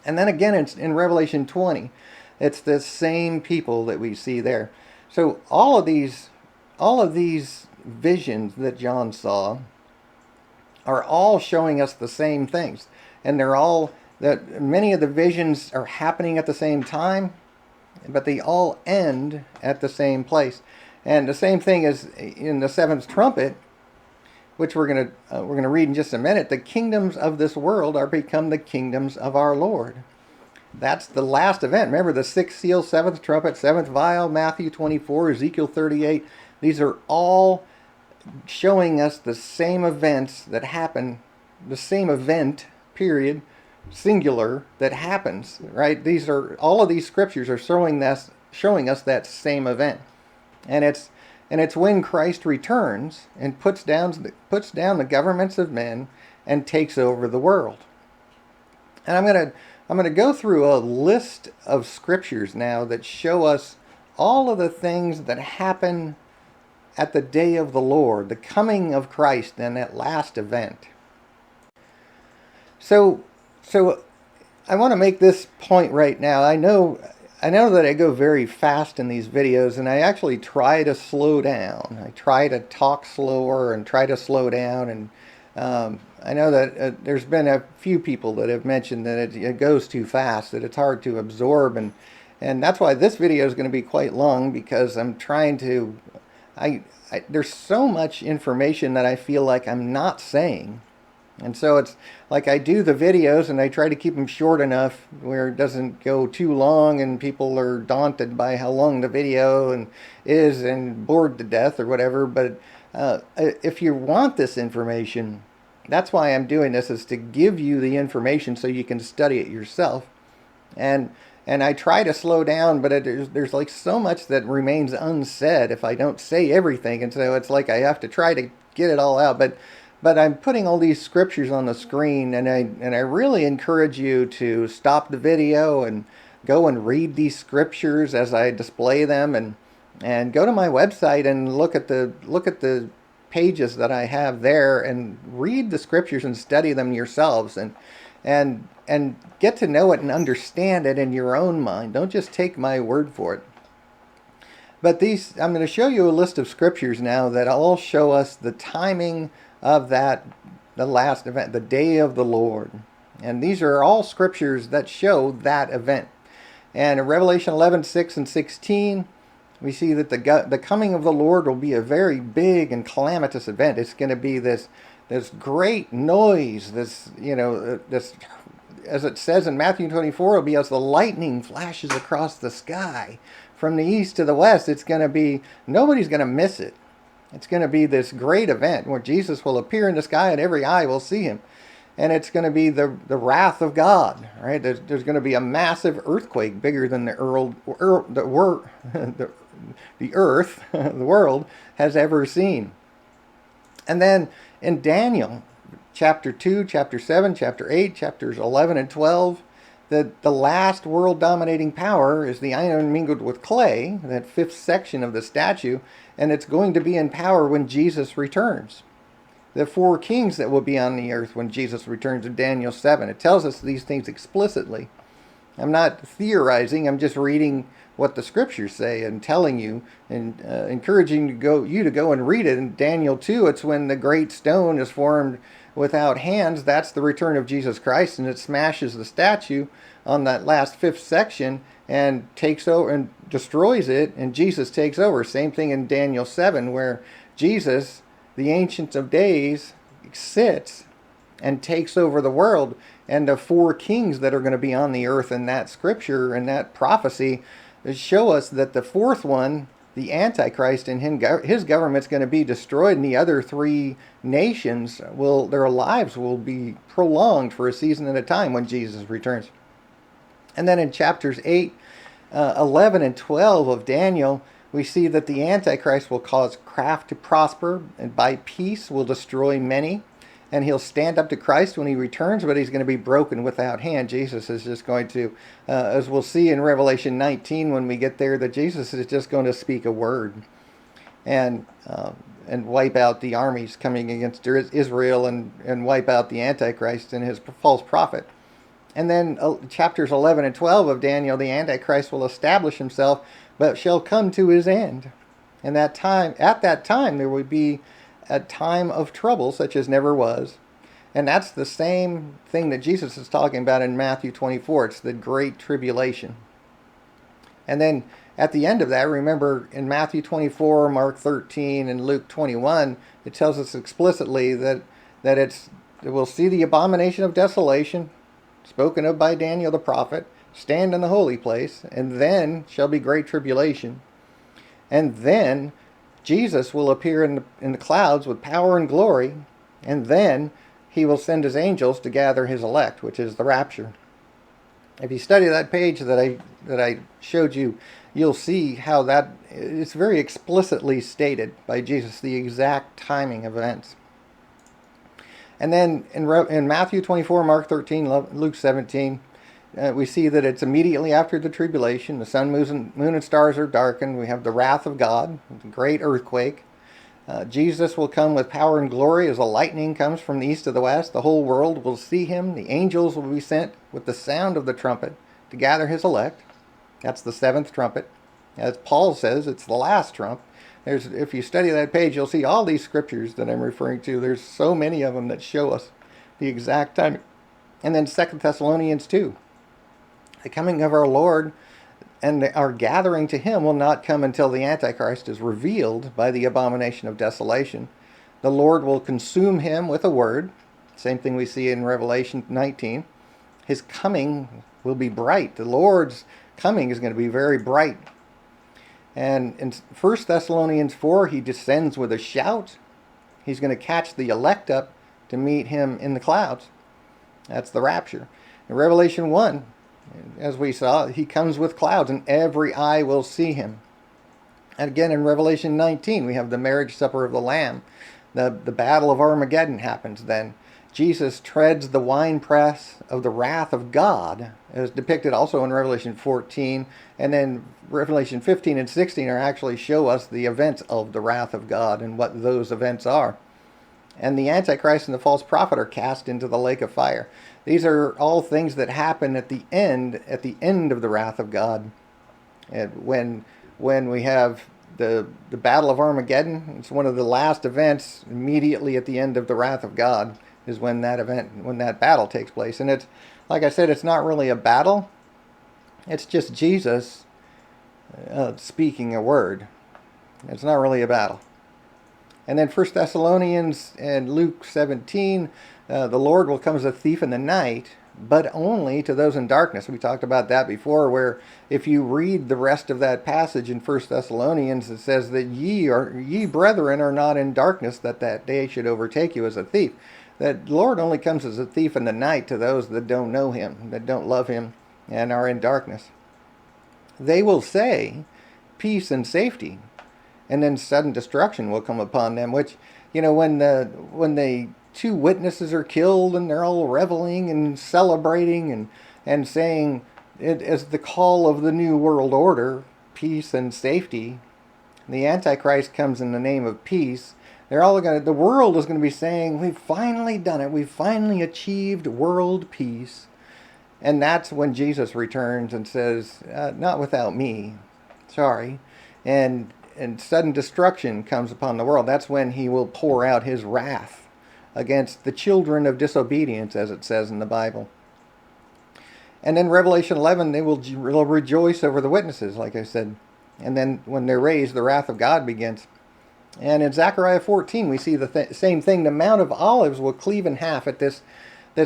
And then again it's in Revelation 20. It's the same people that we see there. So all of these visions that John saw are all showing us the same things. And many of the visions are happening at the same time, but they all end at the same place. And the same thing is in the seventh trumpet, which we're going to read in just a minute. The kingdoms of this world are become the kingdoms of our Lord. That's the last event. Remember, the sixth seal, seventh trumpet, seventh vial, Matthew 24, Ezekiel 38. These are all showing us the same events that happen, the same event, period, singular, that happens, right? All of these scriptures are showing us that same event. And it's when Christ returns and puts down the governments of men and takes over the world. And I'm going to go through a list of scriptures now that show us all of the things that happen at the day of the Lord, the coming of Christ and that last event. So I want to make this point right now. I know that I go very fast in these videos, and I actually try to slow down. I try to talk slower and try to slow down. And I know that there's been a few people that have mentioned that it goes too fast, that it's hard to absorb. And that's why this video is going to be quite long, because I'm trying to... there's so much information that I feel like I'm not saying. And so it's like I do the videos and I try to keep them short enough where it doesn't go too long and people are daunted by how long the video is and bored to death or whatever. But if you want this information, that's why I'm doing this, is to give you the information so you can study it yourself. And I try to slow down, but there's like so much that remains unsaid if I don't say everything. And so it's like I have to try to get it all out. But I'm putting all these scriptures on the screen, and I really encourage you to stop the video and go and read these scriptures as I display them, and go to my website and look at the pages that I have there, and read the scriptures and study them yourselves, and get to know it and understand it in your own mind. Don't just take my word for it. But I'm going to show you a list of scriptures now that all show us the timing of the last event, the day of the Lord. And these are all scriptures that show that event. And in Revelation 11:6 and 16, we see that the coming of the Lord will be a very big and calamitous event. It's going to be this great noise, this as it says in Matthew 24, it'll be as the lightning flashes across the sky from the east to the west. It's going to be, nobody's going to miss it. It's going to be this great event where Jesus will appear in the sky and every eye will see him. And it's going to be the wrath of God, right? There's going to be a massive earthquake bigger than the earth, the world, has ever seen. And then in Daniel, chapter 2, chapter 7, chapter 8, chapters 11 and 12, that the last world-dominating power is the iron mingled with clay, that fifth section of the statue, and it's going to be in power when Jesus returns. The four kings that will be on the earth when Jesus returns in Daniel 7. It tells us these things explicitly. I'm not theorizing, I'm just reading what the scriptures say and telling you and encouraging you to go and read it. In Daniel 2, it's when the great stone is formed without hands. That's the return of Jesus Christ, and it smashes the statue on that last fifth section and takes over and destroys it, and Jesus takes over. Same thing in Daniel 7, where Jesus, the Ancient of Days, sits and takes over the world, and the four kings that are going to be on the earth in that scripture and that prophecy show us that the fourth one, the Antichrist, and his government's going to be destroyed, and the other three nations their lives will be prolonged for a season at a time when Jesus returns. And then in chapters 8, 11, and 12 of Daniel, we see that the Antichrist will cause craft to prosper, and by peace will destroy many. And he'll stand up to Christ when he returns, but he's going to be broken without hand. Jesus is just going to, as we'll see in Revelation 19 when we get there, that Jesus is just going to speak a word and wipe out the armies coming against Israel, and wipe out the Antichrist and his false prophet. And then chapters 11 and 12 of Daniel, the Antichrist will establish himself, but shall come to his end. And at that time, there will be a time of trouble such as never was. And that's the same thing that Jesus is talking about in Matthew 24. It's the Great Tribulation. And then at the end of that, remember in Matthew 24, Mark 13, and Luke 21, it tells us explicitly that we'll see the abomination of desolation, spoken of by Daniel the prophet, stand in the holy place, and then shall be great tribulation. And then Jesus will appear in the clouds with power and glory, and then he will send his angels to gather his elect, which is the rapture. If you study that page that I showed you, you'll see how that it's very explicitly stated by Jesus, the exact timing of events. And then in Matthew 24, Mark 13, Luke 17, we see that it's immediately after the tribulation. The sun, moon, and stars are darkened. We have the wrath of God, the great earthquake. Jesus will come with power and glory as a lightning comes from the east to the west. The whole world will see him. The angels will be sent with the sound of the trumpet to gather his elect. That's the seventh trumpet. As Paul says, it's the last trump. If you study that page, you'll see all these scriptures that I'm referring to. There's so many of them that show us the exact time. And then 2 Thessalonians 2. The coming of our Lord and our gathering to him will not come until the Antichrist is revealed by the abomination of desolation. The Lord will consume him with a word. Same thing we see in Revelation 19. His coming will be bright. The Lord's coming is going to be very bright. And in 1 Thessalonians 4, he descends with a shout. He's going to catch the elect up to meet him in the clouds. That's the rapture. In Revelation 1, as we saw, he comes with clouds and every eye will see him. And again in Revelation 19, we have the marriage supper of the Lamb. The battle of Armageddon happens then. Jesus treads the winepress of the wrath of God, as depicted also in Revelation 14, and then Revelation 15 and 16 are actually show us the events of the wrath of God and what those events are. And the Antichrist and the false prophet are cast into the lake of fire. These are all things that happen at the end of the wrath of God. And when we have the battle of Armageddon, it's one of the last events immediately at the end of the wrath of God is when that battle takes place. And it's, like I said, it's not really a battle. It's just Jesus speaking a word. It's not really a battle. And then 1 Thessalonians and Luke 17, the Lord will come as a thief in the night, but only to those in darkness. We talked about that before, where if you read the rest of that passage in 1 Thessalonians, it says that ye brethren are not in darkness, that day should overtake you as a thief. That the Lord only comes as a thief in the night to those that don't know him, that don't love him, and are in darkness. They will say, peace and safety, and then sudden destruction will come upon them, which, when the two witnesses are killed and they're all reveling and celebrating and saying it as the call of the new world order, peace and safety. The Antichrist comes in the name of peace. The world is going to be saying, we've finally done it. We've finally achieved world peace. And that's when Jesus returns and says, not without me. Sorry. And sudden destruction comes upon the world. That's when he will pour out his wrath against the children of disobedience, as it says in the Bible. And then Revelation 11, they will rejoice over the witnesses, like I said. And then when they're raised, the wrath of God begins. And in Zechariah 14, we see the same thing. The Mount of Olives will cleave in half at this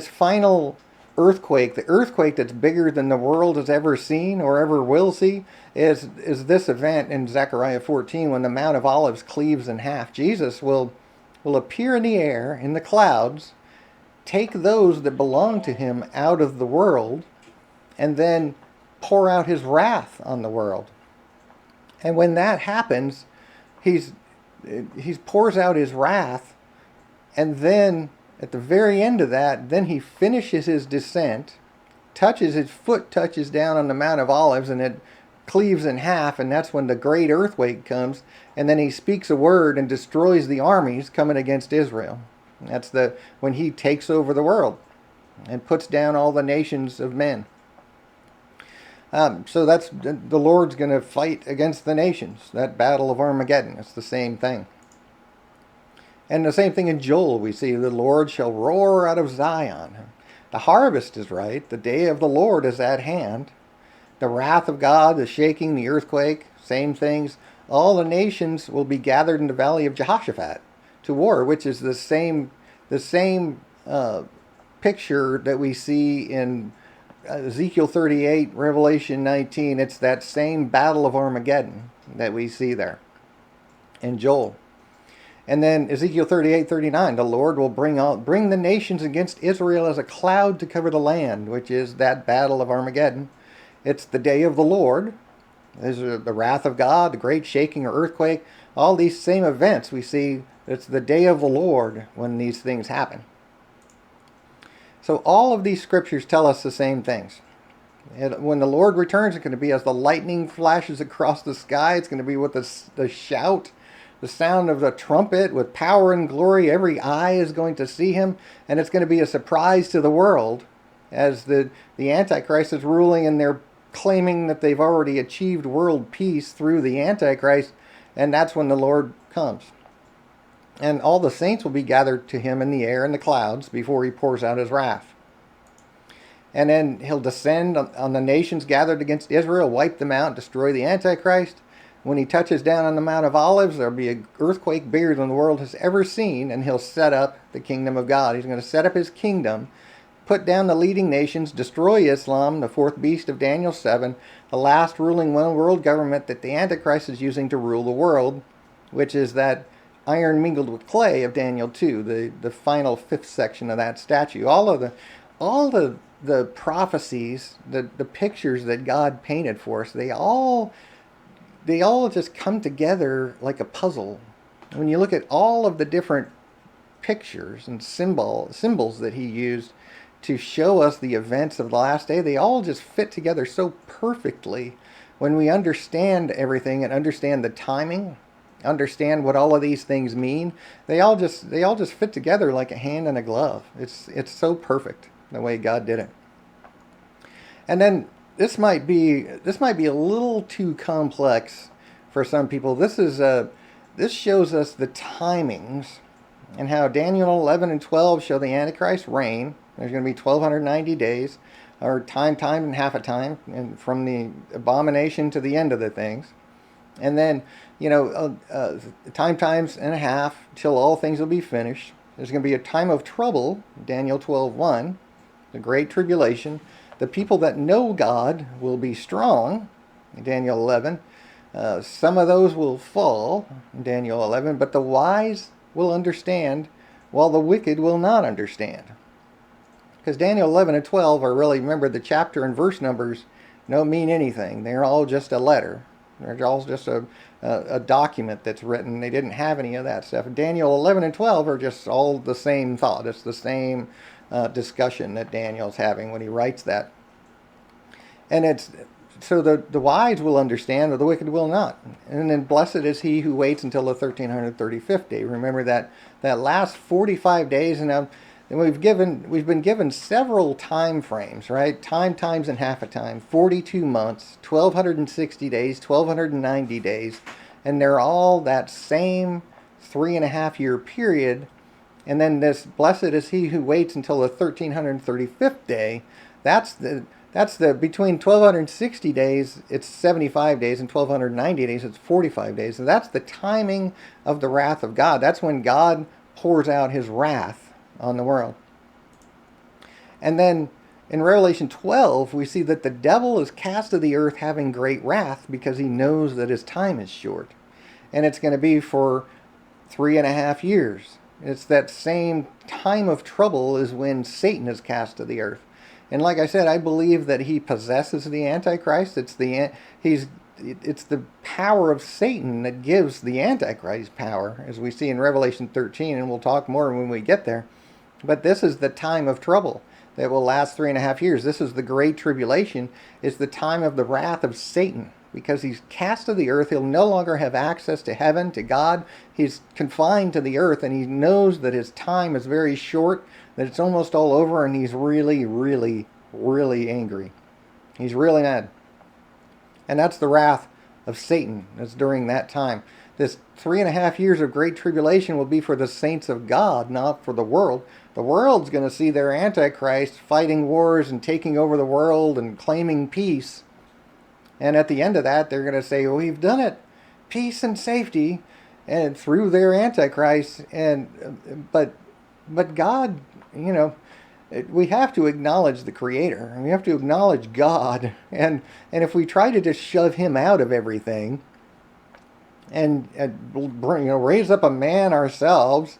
final earthquake. The earthquake that's bigger than the world has ever seen or ever will see is this event in Zechariah 14 when the Mount of Olives cleaves in half. Jesus will appear in the air, in the clouds, take those that belong to him out of the world, and then pour out his wrath on the world. And when that happens, he pours out his wrath, and then at the very end of that, then he finishes his descent, his foot touches down on the Mount of Olives, and it cleaves in half, and that's when the great earthquake comes, and then he speaks a word and destroys the armies coming against Israel. And that's when he takes over the world and puts down all the nations of men. So that's the Lord's going to fight against the nations. That battle of Armageddon, it's the same thing. And the same thing in Joel, we see the Lord shall roar out of Zion. The harvest is right. The day of the Lord is at hand. The wrath of God, the shaking, the earthquake, same things. All the nations will be gathered in the valley of Jehoshaphat to war, which is the same picture that we see in Ezekiel 38, Revelation 19. It's that same battle of Armageddon that we see there in Joel. And then Ezekiel 38:39, the Lord will bring the nations against Israel as a cloud to cover the land, which is that battle of Armageddon. It's the day of the Lord. There's the wrath of God, the great shaking or earthquake. All these same events we see, it's the day of the Lord when these things happen. So all of these scriptures tell us the same things. When the Lord returns, it's going to be as the lightning flashes across the sky. It's going to be with the shout, the sound of the trumpet with power and glory. Every eye is going to see him, and it's going to be a surprise to the world as the Antichrist is ruling, and they're claiming that they've already achieved world peace through the Antichrist, and that's when the Lord comes. And all the saints will be gathered to him in the air in the clouds before he pours out his wrath. And then he'll descend on the nations gathered against Israel, wipe them out, destroy the Antichrist. When he touches down on the Mount of Olives, there'll be an earthquake bigger than the world has ever seen, and he'll set up the kingdom of God. He's going to set up his kingdom, put down the leading nations, destroy Islam, the fourth beast of Daniel 7, the last ruling one world government that the Antichrist is using to rule the world, which is that iron mingled with clay of Daniel 2, the final fifth section of that statue. All the prophecies, the pictures that God painted for us, they all just come together like a puzzle. when you look at all of the different pictures and symbols that he used to show us the events of the last day, they all just fit together so perfectly when we understand everything and understand the timing, understand what all of these things mean. They all just fit together like a hand in a glove. It's so perfect the way God did it. And then this might be a little too complex for some people. This shows us the timings and how Daniel 11 and 12 show the Antichrist reign. There's going to be 1290 days, or time, and half a time, and from the abomination to the end of the things. And then, times and a half till all things will be finished. There's going to be a time of trouble, Daniel 12:1, the great tribulation. The people that know God will be strong, Daniel 11. Some of those will fall, Daniel 11, but the wise will understand, while the wicked will not understand. Because Daniel 11 and 12 are really, remember, the chapter and verse numbers don't mean anything. They're all just a letter. They're all just a document that's written. They didn't have any of that stuff. Daniel 11 and 12 are just all the same thought. It's the same discussion that Daniel's having when he writes that. And it's so the wise will understand, but the wicked will not. And then blessed is he who waits until the 1335th day. Remember that last 45 days, and we've been given several time frames, right? Time, times, and half a time. 42 months, 1260 days, 1290 days, and they're all that same 3.5 year period. And then this blessed is he who waits until the 1335th day. That's the between 1260 days, it's 75 days, and 1290 days, it's 45 days. So that's the timing of the wrath of God. That's when God pours out his wrath on the world. And then in Revelation 12, we see that the devil is cast to the earth having great wrath because he knows that his time is short. And it's going to be for 3.5 years. It's that same time of trouble as when Satan is cast to the earth. And like I said, I believe that he possesses the Antichrist. It's the power of Satan that gives the Antichrist power, as we see in Revelation 13, and we'll talk more when we get there. But this is the time of trouble that will last 3.5 years. This is the great tribulation. It's the time of the wrath of Satan. Because he's cast to the earth, he'll no longer have access to heaven, to God. He's confined to the earth, and he knows that his time is very short, that it's almost all over, and he's really, really, really angry. He's really mad. And that's the wrath of Satan. That's during that time. This 3.5 years of great tribulation will be for the saints of God, not for the world. The world's going to see their Antichrist fighting wars and taking over the world and claiming peace. And at the end of that, they're going to say, well, we've done it. Peace and safety, and through their Antichrist. But God, we have to acknowledge the Creator. And we have to acknowledge God. And if we try to just shove him out of everything and raise up a man ourselves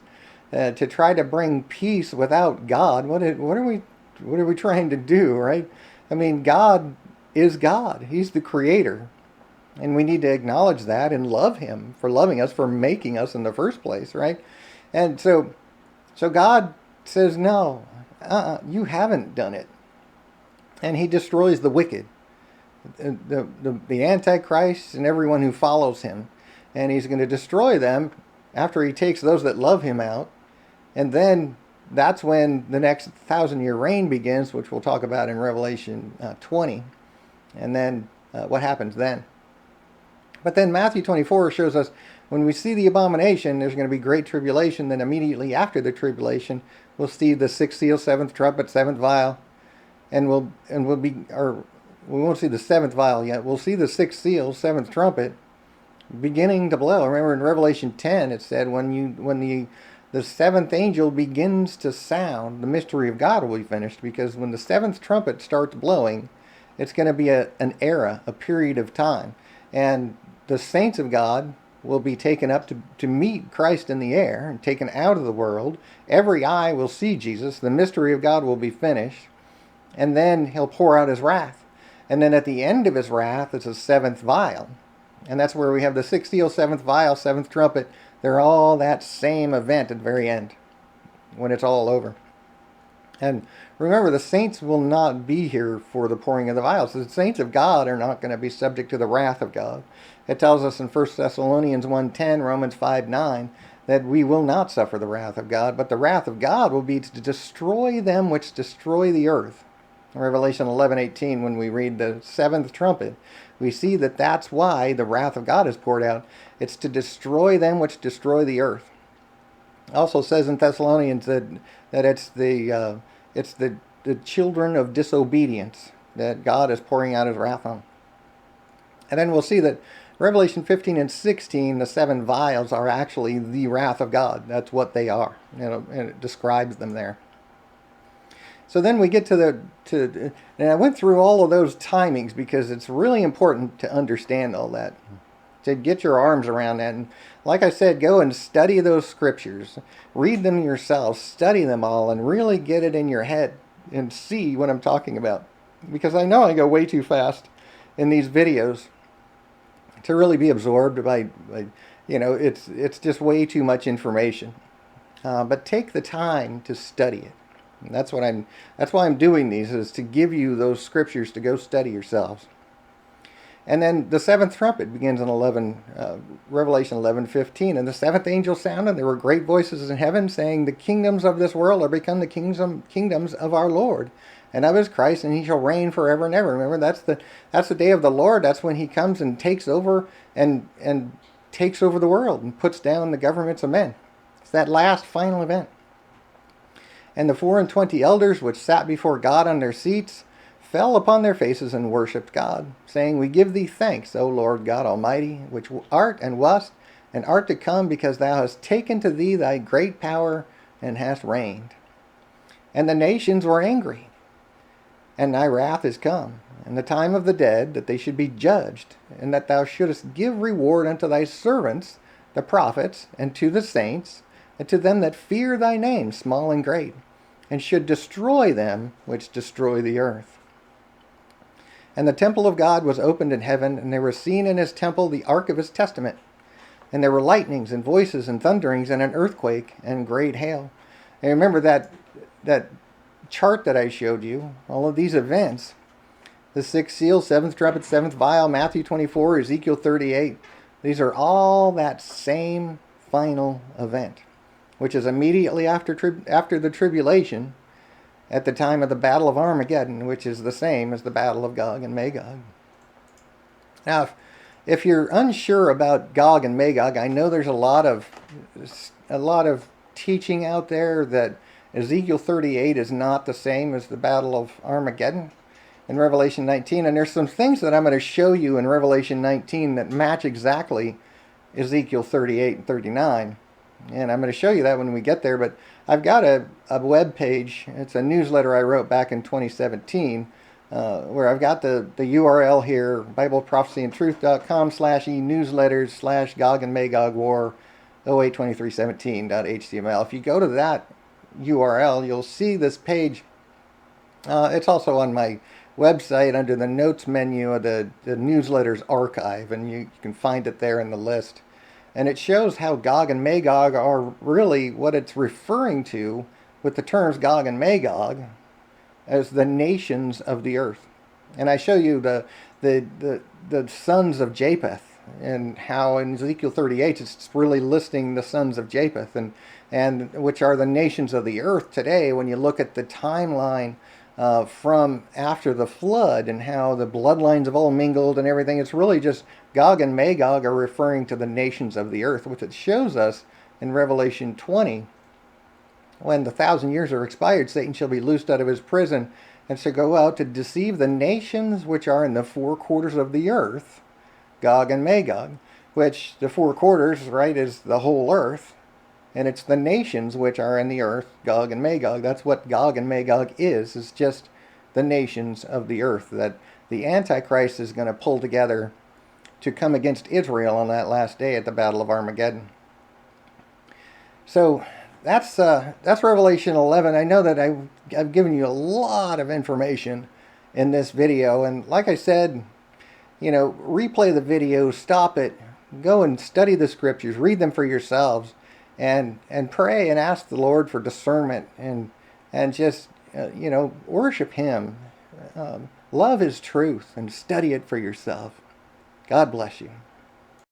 to try to bring peace without God, what are we trying to do, right? I mean, God is God. He's the Creator. And we need to acknowledge that and love him for loving us, for making us in the first place, right? And so God says, no, you haven't done it. And he destroys the wicked, the Antichrist and everyone who follows him. And he's going to destroy them after he takes those that love him out. And then that's when the next 1,000-year reign begins, which we'll talk about in Revelation 20. And then what happens then? But then Matthew 24 shows us when we see the abomination, there's going to be great tribulation. Then immediately after the tribulation, we'll see the sixth seal, seventh trumpet, seventh vial, and we won't see the seventh vial yet. We'll see the sixth seal, seventh trumpet, beginning to blow. Remember in Revelation 10, it said when the seventh angel begins to sound, the mystery of God will be finished, because when the seventh trumpet starts blowing, it's going to be an era, a period of time. And the saints of God will be taken up to meet Christ in the air and taken out of the world. Every eye will see Jesus. The mystery of God will be finished. And then he'll pour out his wrath. And then at the end of his wrath, it's a seventh vial. And that's where we have the sixth seal, seventh vial, seventh trumpet. They're all that same event at the very end, when it's all over. And remember, the saints will not be here for the pouring of the vials. The saints of God are not going to be subject to the wrath of God. It tells us in 1 Thessalonians 1:10, Romans 5:9, that we will not suffer the wrath of God, but the wrath of God will be to destroy them which destroy the earth. In Revelation 11:18, when we read the seventh trumpet, we see that that's why the wrath of God is poured out. It's to destroy them which destroy the earth. It also says in Thessalonians that it's the children of disobedience that God is pouring out his wrath on. And then we'll see that Revelation 15 and 16, the seven vials, are actually the wrath of God. That's what they are. And it describes them there. So then we get and I went through all of those timings because it's really important to understand all that, to get your arms around that. And like I said, go and study those scriptures. Read them yourself. Study them all and really get it in your head and see what I'm talking about. Because I know I go way too fast in these videos to really be absorbed by it's just way too much information. But take the time to study it. And that's why I'm doing these, is to give you those scriptures to go study yourselves. And then the seventh trumpet begins in Revelation 11:15. And the seventh angel sounded, and there were great voices in heaven saying, the kingdoms of this world are become the kingdoms of our Lord and of his Christ, and he shall reign forever and ever. Remember, that's the day of the Lord. That's when he comes and takes over and takes over the world and puts down the governments of men. It's that last final event. And the 24 elders which sat before God on their seats fell upon their faces and worshipped God, saying, we give thee thanks, O Lord God Almighty, which art and wast, and art to come, because thou hast taken to thee thy great power, and hast reigned. And the nations were angry, and thy wrath is come, and the time of the dead, that they should be judged, and that thou shouldest give reward unto thy servants, the prophets, and to the saints, and to them that fear thy name, small and great, and should destroy them which destroy the earth. And the temple of God was opened in heaven, and there was seen in his temple the ark of his testament. And there were lightnings and voices and thunderings and an earthquake and great hail. And remember that chart that I showed you, all of these events, the sixth seal, seventh trumpet, seventh vial, Matthew 24, Ezekiel 38, these are all that same final event, which is immediately after the tribulation, at the time of the Battle of Armageddon, which is the same as the Battle of Gog and Magog. Now, if you're unsure about Gog and Magog, I know there's a lot of teaching out there that Ezekiel 38 is not the same as the Battle of Armageddon in Revelation 19. And there's some things that I'm going to show you in Revelation 19 that match exactly Ezekiel 38 and 39. And I'm going to show you that when we get there. But I've got a web page. It's a newsletter I wrote back in 2017, where I've got the URL here, Bible.Prophecyandtruth.com/e-newsletters/Gog and Magog War 082317.html. If you go to that URL, you'll see this page. It's also on my website under the notes menu of the newsletters archive, and you can find it there in the list. And it shows how Gog and Magog are really what it's referring to with the terms Gog and Magog as the nations of the earth. And I show you the sons of Japheth, and how in Ezekiel 38 it's really listing the sons of Japheth, and which are the nations of the earth today. When you look at the timeline from after the flood and how the bloodlines have all mingled and everything, it's really just Gog and Magog are referring to the nations of the earth, which it shows us in Revelation 20. When the 1,000 years are expired, Satan shall be loosed out of his prison, and shall go out to deceive the nations which are in the four quarters of the earth, Gog and Magog, which the four quarters, right, is the whole earth. And it's the nations which are in the earth, Gog and Magog. That's what Gog and Magog is just the nations of the earth that the Antichrist is going to pull together to come against Israel on that last day at the Battle of Armageddon. So that's Revelation 11. I know that I've given you a lot of information in this video, and like I said, replay the video, stop it, go and study the scriptures, read them for yourselves, and pray and ask the Lord for discernment, and just worship Him. Love His truth and study it for yourself. God bless you.